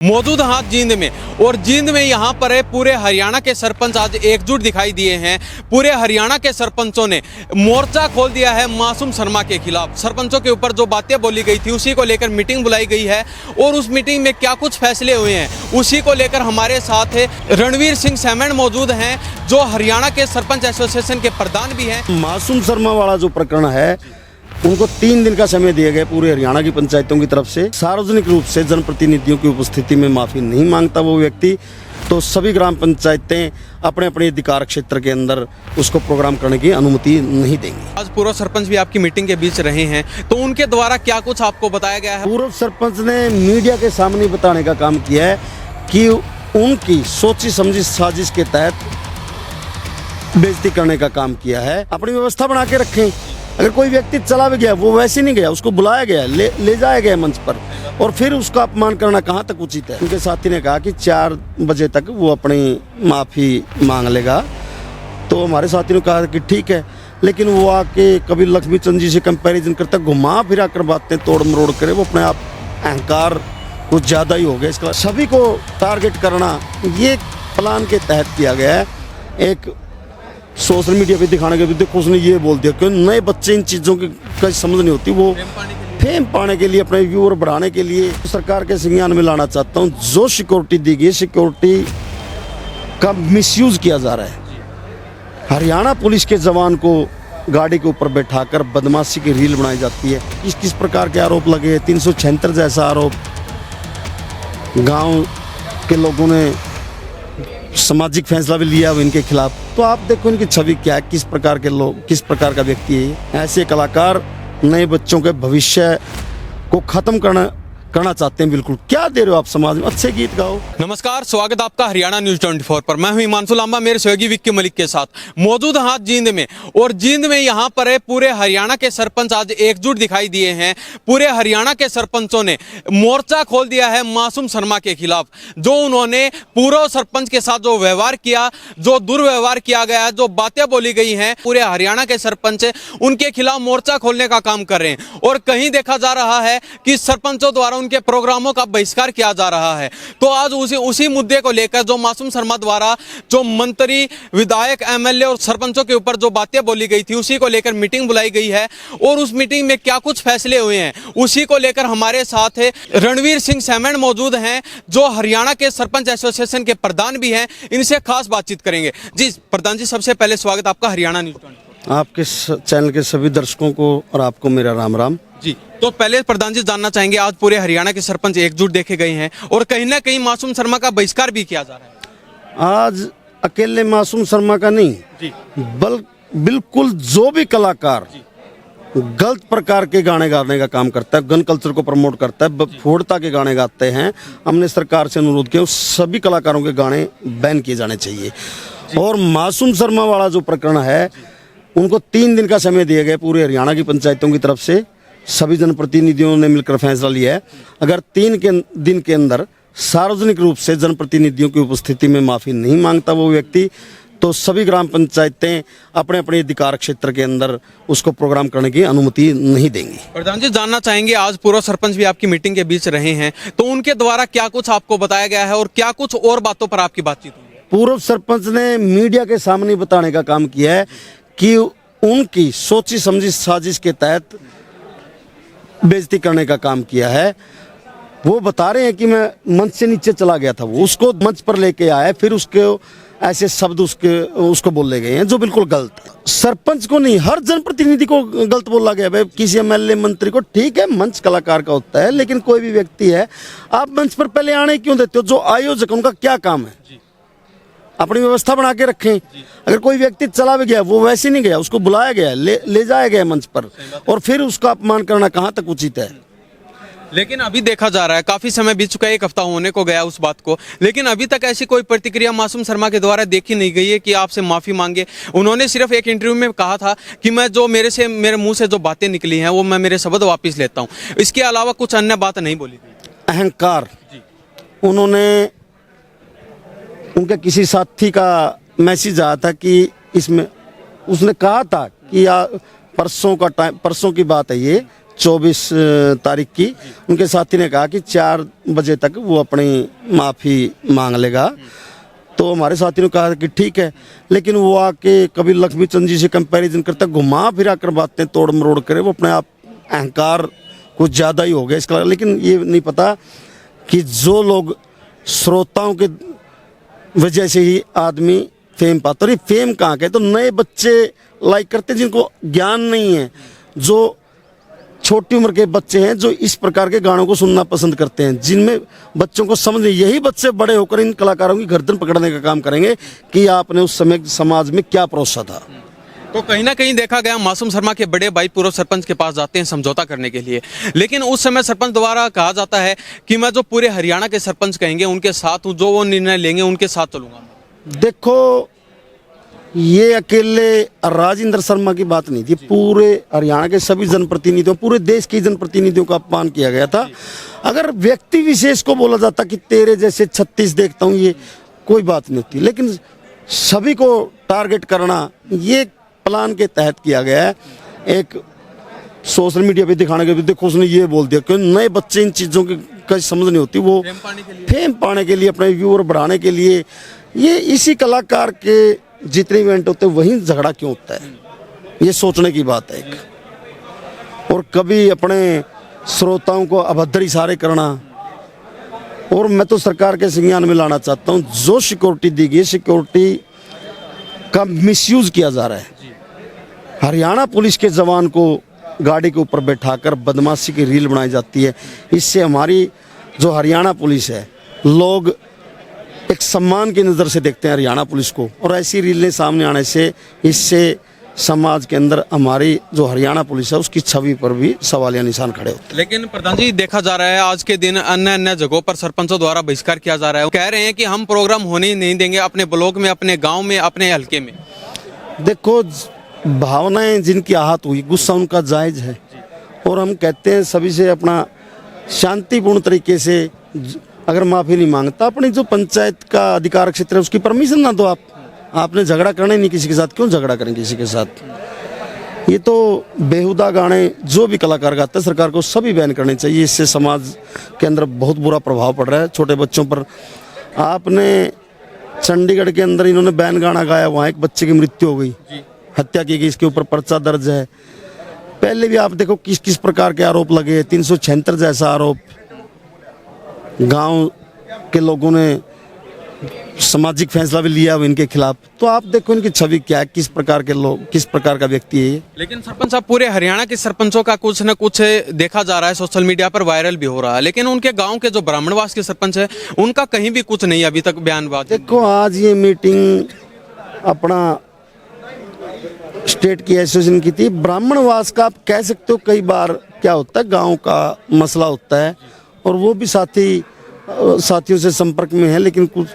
मौजूद हाथ जींद में, और जींद में यहाँ पर है पूरे हरियाणा के सरपंच आज एकजुट दिखाई दिए हैं। पूरे हरियाणा के सरपंचों ने मोर्चा खोल दिया है मासूम शर्मा के खिलाफ। सरपंचों के ऊपर जो बातें बोली गई थी उसी को लेकर मीटिंग बुलाई गई है, और उस मीटिंग में क्या कुछ फैसले हुए हैं उसी को लेकर हमारे साथ है रणवीर सिंह सेमन मौजूद हैं, जो हरियाणा के सरपंच एसोसिएशन के प्रधान भी हैं। मासूम शर्मा वाला जो प्रकरण है, उनको 3 दिन का समय दिया गया पूरे हरियाणा की पंचायतों की तरफ से। सार्वजनिक रूप से जनप्रतिनिधियों की उपस्थिति में माफी नहीं मांगता वो व्यक्ति, तो सभी ग्राम पंचायतें अपने अपने अधिकार क्षेत्र के अंदर उसको प्रोग्राम करने की अनुमति नहीं देंगी। आज पूर्व सरपंच भी आपकी मीटिंग के बीच रहे हैं, तो उनके द्वारा क्या कुछ आपको बताया गया है? पूर्व सरपंच ने मीडिया के सामने बताने का काम किया है कि उनकी सोची समझी साजिश के तहत बेइज्जती करने का काम किया है। अपनी व्यवस्था बना के रखें। अगर कोई व्यक्ति चला भी गया, वो वैसे नहीं गया, उसको बुलाया गया, ले जाया गया मंच पर, और फिर उसका अपमान करना कहाँ तक उचित है? उनके साथी ने कहा कि 4 बजे तक वो अपनी माफ़ी मांग लेगा। तो हमारे साथी ने कहा कि ठीक है, लेकिन वो आके कभी लक्ष्मी चंद जी से कंपैरिजन करता, घुमा फिरा कर बातें तोड़ मरोड़ करे, वो अपने आप अहंकार कुछ ज़्यादा ही हो गया। इसका सभी को टारगेट करना ये प्लान के तहत किया गया है। एक सोशल मीडिया पे दिखाने के भी देखो उसने ये बोल दिया कि नए बच्चे इन चीज़ों की कहीं समझ नहीं होती, वो फेम पाने के लिए, अपने व्यूअर बढ़ाने के लिए सरकार के संज्ञान में लाना चाहता हूँ। जो सिक्योरिटी दी गई, सिक्योरिटी का मिसयूज किया जा रहा है। हरियाणा पुलिस के जवान को गाड़ी के ऊपर बैठाकर बदमाशी की रील बनाई जाती है। किस प्रकार के आरोप लगे? 376 जैसा आरोप। गाँव के लोगों ने सामाजिक फैसला भी लिया इनके खिलाफ। तो आप देखो इनकी छवि क्या है, किस प्रकार के लोग, किस प्रकार का व्यक्ति है। ऐसे कलाकार नए बच्चों के भविष्य को खत्म करना चाहते हैं। बिल्कुल क्या दे रहे हो आप समाज में? अच्छे गीत गाओ। नमस्कार, स्वागत आपका हरियाणा न्यूज 24 पर। मैं हूं हिमांशु लांबा, मेरे सहयोगी विक्की मलिक के साथ। मौजूद हाथ जींद में, और जींद में यहाँ पर है पूरे हरियाणा के सरपंच आज एकजुट दिखाई दिए हैं। पूरे हरियाणा के सरपंचों ने मोर्चा खोल दिया है मासूम शर्मा के खिलाफ। जो उन्होंने पूर्व सरपंच के साथ जो व्यवहार किया, जो दुर्व्यवहार किया गया, जो बातें बोली गई हैं, पूरे हरियाणा के सरपंच उनके खिलाफ मोर्चा खोलने का काम कर रहे हैं। और कहीं देखा जा रहा है कि सरपंचों द्वारा उनके प्रोग्रामों का बहिष्कार किया जा रहा है। तो आज उसी मुद्दे को लेकर जो मासूम शर्मा द्वारा जो मंत्री, विधायक, एमएलए और सरपंचों के ऊपर जो बातें बोली गई थी उसी को लेकर मीटिंग बुलाई गई है, और उस मीटिंग में क्या कुछ फैसले हुए हैं उसी को लेकर हमारे साथ है रणवीर सिंह सेमन मौजूद हैं, जो हरियाणा के सरपंच एसोसिएशन के प्रधान भी हैं। इनसे खास बातचीत करेंगे। जी प्रधान जी, सबसे पहले स्वागत आपका हरियाणा न्यूज 24। आपके चैनल के सभी दर्शकों को और आपको मेरा राम राम जी। तो पहले प्रधान जी जानना चाहेंगे, आज पूरे हरियाणा के सरपंच एकजुट देखे गए हैं और कहीं ना कहीं मासूम शर्मा का बहिष्कार भी किया जा रहा है। आज अकेले मासूम शर्मा का नहीं जी, बिल्कुल जो भी कलाकार गलत प्रकार के गाने गाने का काम करता है, गन कल्चर को प्रमोट करता है, फोड़ता के गाने गाते हैं, हमने सरकार से अनुरोध किया उस सभी कलाकारों के गाने बैन किए जाने चाहिए। और मासूम शर्मा वाला जो प्रकरण है, उनको 3 दिन का समय दिया गया पूरे हरियाणा की पंचायतों की तरफ से। सभी जनप्रतिनिधियों ने मिलकर फैसला लिया है, अगर 3 दिन के अंदर सार्वजनिक रूप से जनप्रतिनिधियों की उपस्थिति में माफी नहीं मांगता वो व्यक्ति, तो सभी ग्राम पंचायतें अपने अपने अधिकार क्षेत्र के अंदर उसको प्रोग्राम करने की अनुमति नहीं देंगी। प्रधान जी जानना चाहेंगे, आज पूर्व सरपंच भी आपकी मीटिंग के बीच रहे हैं, तो उनके द्वारा क्या कुछ आपको बताया गया है और क्या कुछ और बातों पर आपकी बातचीत हुई है? पूर्व सरपंच ने मीडिया के सामने बताने का काम किया है कि उनकी सोची समझी साजिश के तहत बेइज्जती करने का काम किया है। वो बता रहे हैं कि मैं मंच से नीचे चला गया था, वो उसको मंच पर लेके आया, फिर उसके ऐसे शब्द उसको बोले गए हैं जो बिल्कुल गलत है। सरपंच को नहीं, हर जनप्रतिनिधि को गलत बोला गया है। किसी एमएलए मंत्री को, ठीक है मंच कलाकार का होता है, लेकिन कोई भी व्यक्ति है, आप मंच पर पहले आने क्यों देते हो? जो आयोजक उनका क्या काम है? अपनी व्यवस्था बना के रखें। अगर कोई व्यक्ति चला भी गया, वो वैसे नहीं गया, उसको बुलाया गया, ले जाया गया मंच पर, और फिर उसका अपमान करना कहाँ तक उचित है? लेकिन अभी देखा जा रहा है, काफी समय बीत चुका है, 1 हफ्ता होने को गया उस बात को, लेकिन अभी तक ऐसी कोई प्रतिक्रिया मासूम शर्मा के द्वारा देखी नहीं गई है कि आपसे माफी मांगे। उन्होंने सिर्फ एक इंटरव्यू में कहा था कि मैं जो मेरे मुंह से जो बातें निकली हैं वो मैं मेरे शब्द वापस लेता हूं। इसके अलावा कुछ अन्य बात नहीं बोली गई। अहंकार। उन्होंने, उनके किसी साथी का मैसेज आया था कि इसमें उसने कहा था कि परसों की बात है, ये 24 तारीख की, उनके साथी ने कहा कि 4 बजे तक वो अपनी माफ़ी मांग लेगा। तो हमारे साथी ने कहा कि ठीक है, लेकिन वो आके कभी लक्ष्मी चंद जी से कंपैरिजन करता, घुमा फिरा कर बातें तोड़ मरोड़ करे, वो अपने आप अहंकार कुछ ज़्यादा ही हो गया इसका। लेकिन ये नहीं पता कि जो लोग श्रोताओं के वजह से ही आदमी फेम पाता, और ये फेम कहाँ के, तो नए बच्चे लाइक करते हैं जिनको ज्ञान नहीं है, जो छोटी उम्र के बच्चे हैं जो इस प्रकार के गानों को सुनना पसंद करते हैं, जिनमें बच्चों को समझ नहीं। यही बच्चे बड़े होकर इन कलाकारों की गर्दन पकड़ने का काम करेंगे कि आपने उस समय समाज में क्या परोसा था। तो कहीं ना कहीं देखा गया मासूम शर्मा के बड़े भाई पूर्व सरपंच के पास जाते हैं समझौता करने के लिए, लेकिन उस समय सरपंच द्वारा कहा जाता है कि मैं जो पूरे हरियाणा के सरपंच कहेंगे उनके साथ हूँ, जो वो निर्णय लेंगे उनके साथ चलूंगा। देखो, ये अकेले राजेंद्र शर्मा की बात नहीं थी, पूरे हरियाणा के सभी जनप्रतिनिधियों, पूरे देश के जनप्रतिनिधियों का अपमान किया गया था। अगर व्यक्ति विशेष को बोला जाता कि तेरे जैसे 36 देखता हूँ, ये कोई बात नहीं होती, लेकिन सभी को टारगेट करना ये प्लान के तहत किया गया है। एक सोशल मीडिया पे दिखाने के लिए, देखो उसने ये बोल दिया, क्योंकि नए बच्चे इन चीज़ों की कहीं समझ नहीं होती, वो फेम पाने के लिए, अपने व्यूअर बढ़ाने के लिए, ये इसी कलाकार के जितने इवेंट होते हैं वहीं झगड़ा क्यों होता है, ये सोचने की बात है एक। और कभी अपने श्रोताओं को अभद्र इशारे करना, और मैं तो सरकार के संज्ञान में लाना चाहता हूँ, जो सिक्योरिटी दी गई, सिक्योरिटी का मिसयूज किया जा रहा है। हरियाणा पुलिस के जवान को गाड़ी के ऊपर बैठाकर बदमाशी की रील बनाई जाती है। इससे हमारी जो हरियाणा पुलिस है, लोग एक सम्मान की नज़र से देखते हैं हरियाणा पुलिस को, और ऐसी रीलें सामने आने से इससे समाज के अंदर हमारी जो हरियाणा पुलिस है उसकी छवि पर भी सवालिया निशान खड़े होते हैं। लेकिन प्रधान जी, देखा जा रहा है आज के दिन अन्य अन्य जगहों पर सरपंचों द्वारा बहिष्कार किया जा रहा है। कह रहे हैं कि हम प्रोग्राम होने ही नहीं देंगे अपने ब्लॉक में, अपने गाँव में, अपने हल्के में। देखो, भावनाएं जिनकी आहत हुई, गुस्सा उनका जायज़ है, और हम कहते हैं सभी से अपना शांतिपूर्ण तरीके से, अगर माफ़ी नहीं मांगता, अपनी जो पंचायत का अधिकार क्षेत्र है उसकी परमिशन ना दो। आपने झगड़ा करना ही नहीं किसी के साथ, क्यों झगड़ा करें किसी के साथ। ये तो बेहुदा गाने जो भी कलाकार गाते हैं, सरकार को सभी बैन करने चाहिए। इससे समाज के अंदर बहुत बुरा प्रभाव पड़ रहा है, छोटे बच्चों पर। आपने चंडीगढ़ के अंदर इन्होंने बैन गाना गाया, वहाँ एक बच्चे की मृत्यु हो गई, हत्या की गई, इसके ऊपर पर्चा दर्ज है। पहले भी आप देखो किस किस प्रकार के आरोप लगे, 376 जैसा आरोप, गांव के लोगों ने सामाजिक फैसला भी लिया हुआ इनके खिलाफ। तो आप देखो इनकी छवि क्या है, किस प्रकार के लोग, किस प्रकार का व्यक्ति है ये। लेकिन सरपंच साहब, पूरे हरियाणा के सरपंचों का कुछ न कुछ देखा जा रहा है, सोशल मीडिया पर वायरल भी हो रहा है, लेकिन उनके गांव के जो ब्राह्मणवास के सरपंच है उनका कहीं भी कुछ नहीं अभी तक बयानबाजी। देखो, आज ये मीटिंग अपना स्टेट की एसोसिएशन की थी। ब्राह्मणवास का आप कह सकते हो, कई बार क्या होता है, गांव का मसला होता है, और वो भी साथियों से संपर्क में है, लेकिन कुछ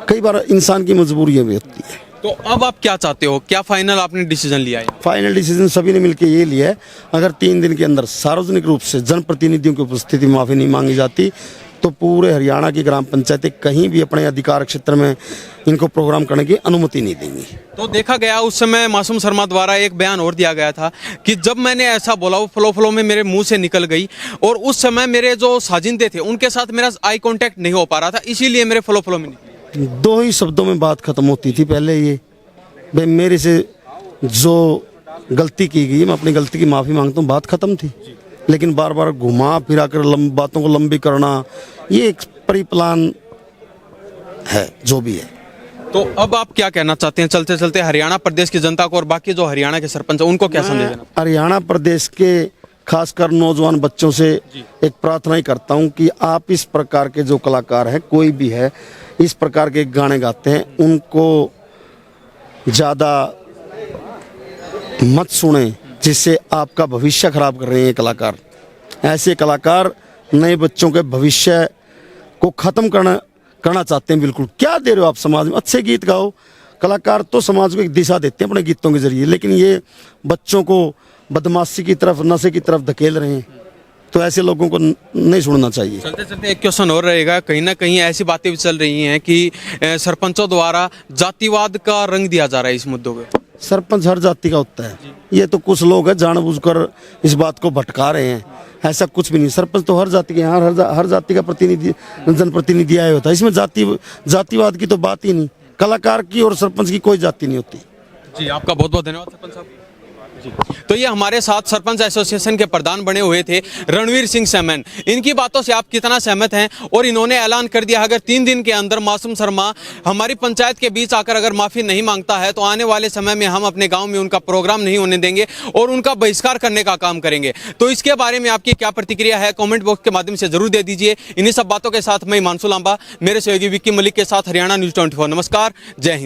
कई बार इंसान की मजबूरियां भी होती है। तो अब आप क्या चाहते हो, क्या फाइनल आपने डिसीजन लिया है? फाइनल डिसीजन सभी ने मिलकर ये लिया है, अगर 3 दिन के अंदर सार्वजनिक रूप से जनप्रतिनिधियों की उपस्थिति में माफ़ी नहीं मांगी जाती, तो पूरे हरियाणा की ग्राम पंचायतें कहीं भी अपने अधिकार क्षेत्र में इनको प्रोग्राम करने की अनुमति नहीं देंगी। तो देखा गया उस समय मासूम शर्मा द्वारा एक बयान और दिया गया था कि जब मैंने ऐसा बोला वो फ्लो में मेरे मुंह से निकल गई, और उस समय मेरे जो साजिंदे थे उनके साथ मेरा आई कांटेक्ट नहीं हो पा रहा था, इसीलिए मेरे फ्लो में निकली। 2 ही शब्दों में बात खत्म होती थी पहले, ये भाई मेरे से जो गलती की गई, मैं अपनी गलती की माफ़ी मांगता हूँ, बात खत्म थी। लेकिन बार बार घुमा फिरा कर बातों को लंबी करना, ये एक परिप्लान है जो भी है। तो अब आप क्या कहना चाहते हैं चलते चलते हरियाणा प्रदेश की जनता को, और बाकी जो हरियाणा के सरपंच हैं उनको क्या संदेश देना? हरियाणा प्रदेश के खासकर नौजवान बच्चों से एक प्रार्थना ही करता हूं कि आप इस प्रकार के जो कलाकार हैं, कोई भी है, इस प्रकार के गाने गाते हैं, उनको ज़्यादा मत सुने, जिससे आपका भविष्य खराब कर रहे हैं ये कलाकार। ऐसे कलाकार नए बच्चों के भविष्य को ख़त्म करना चाहते हैं। बिल्कुल, क्या दे रहे हो आप समाज में? अच्छे गीत गाओ, कलाकार तो समाज को एक दिशा देते हैं अपने गीतों के जरिए, लेकिन ये बच्चों को बदमाशी की तरफ, नशे की तरफ धकेल रहे हैं, तो ऐसे लोगों को नहीं सुनना चाहिए। चलते चलते एक क्वेश्चन और रहेगा, कहीं ना कहीं ऐसी बातें भी चल रही हैं कि सरपंचों द्वारा जातिवाद का रंग दिया जा रहा है इस मुद्दों पे। सरपंच हर जाति का होता है। ये तो कुछ लोग हैं जानबूझकर इस बात को भटका रहे हैं, ऐसा कुछ भी नहीं। सरपंच तो हर जाति के यहाँ हर जाति का प्रतिनिधि, जनप्रतिनिधि आया होता है। इसमें जातिवाद की तो बात ही नहीं। कलाकार की और सरपंच की कोई जाति नहीं होती। जी, आपका बहुत बहुत धन्यवाद सरपंच साहब। जी, तो ये हमारे साथ सरपंच एसोसिएशन के प्रधान बने हुए थे रणवीर सिंह सेमन। इनकी बातों से आप कितना सहमत हैं? और इन्होंने ऐलान कर दिया अगर 3 दिन के अंदर मासूम शर्मा हमारी पंचायत के बीच आकर अगर माफ़ी नहीं मांगता है तो आने वाले समय में हम अपने गांव में उनका प्रोग्राम नहीं होने देंगे और उनका बहिष्कार करने का काम करेंगे। तो इसके बारे में आपकी क्या प्रतिक्रिया है, कॉमेंट बॉक्स के माध्यम से जरूर दे दीजिए। इन्हीं सब बातों के साथ मैं हिमांशु लांबा, मेरे सहयोगी विक्की मलिक के साथ हरियाणा न्यूज़ 24। नमस्कार, जय हिंद।